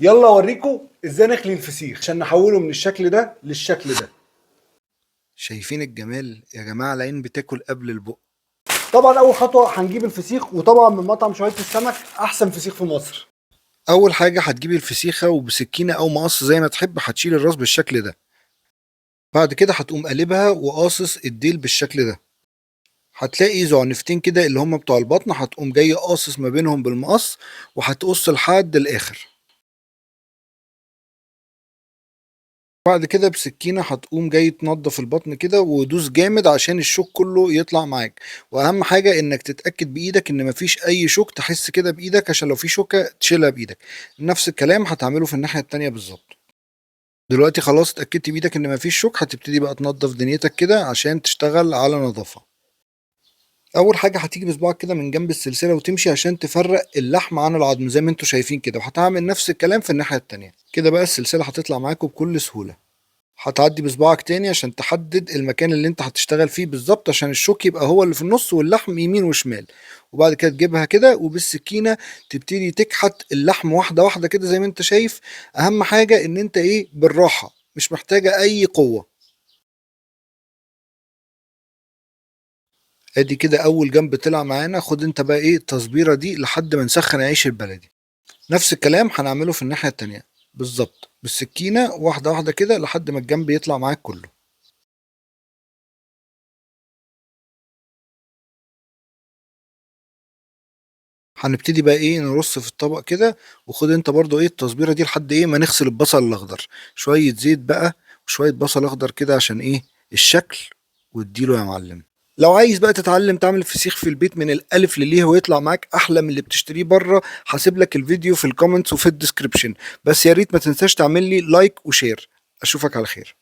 يلا اوريكم ازاي نخلي الفسيخ عشان نحوله من الشكل ده للشكل ده. شايفين الجمال يا جماعة؟ العين بتاكل قبل البق. طبعا اول خطوه هنجيب الفسيخ، وطبعا من مطعم شويه السمك احسن فسيخ في مصر. اول حاجة هتجيبي الفسيخة وبسكينة او مقص زي ما تحب هتشيل الراس بالشكل ده. بعد كده هتقوم قلبها وقاصص الديل بالشكل ده. هتلاقي زعنفتين كده اللي هم بتوع البطن، هتقوم جاي قاصص ما بينهم بالمقص وهتقص لحد الاخر. بعد كده بسكينة هتقوم جاي تنضف البطن كده ودوس جامد عشان الشوك كله يطلع معاك. واهم حاجة انك تتأكد بايدك ان مفيش اي شوك، تحس كده بايدك عشان لو في شوكة تشيلها بايدك. نفس الكلام هتعمله في الناحية التانية بالظبط. دلوقتي خلاص اتأكدت بايدك ان مفيش شوك، هتبتدي بقى تنضف دنيتك كده عشان تشتغل على نظافة. اول حاجة هتيجي بصباعك كده من جنب السلسلة وتمشي عشان تفرق اللحم عن العظم زي ما انتوا شايفين كده، وهتعمل نفس الكلام في الناحية التانية كده. بقى السلسلة هتطلع معاكم بكل سهولة. هتعدي بصباعك تاني عشان تحدد المكان اللي انت هتشتغل فيه بالظبط، عشان الشوك يبقى هو اللي في النص واللحم يمين وشمال. وبعد كده تجيبها كده وبالسكينة تبتدي تكحت اللحم واحدة واحدة كده زي ما انت شايف. اهم حاجة ان انت ايه، بالراحة، مش محتاجة اي قوة. ادي كده اول جنب طلع معانا. خد انت بقى ايه التصبيرة دي لحد ما نسخن عيش البلدي. نفس الكلام هنعمله في الناحية التانية بالظبط، بالسكينة واحدة واحدة كده لحد ما الجنب يطلع معاك كله. هنبتدي بقى ايه نرص في الطبق كده. وخد انت برضو ايه التصبيره دي لحد ايه ما نغسل البصل الاخضر. شويه زيت بقى وشويه بصل اخضر كده عشان ايه الشكل. واديله يا معلم. لو عايز بقى تتعلم تعمل الفسيخ في البيت من الالف لليه ويطلع معاك احلى من اللي بتشتريه بره، هسيب لك الفيديو في الكومنتس وفي الديسكريبشن. بس يا ريت ما تنساش تعمل لي لايك وشير. اشوفك على خير.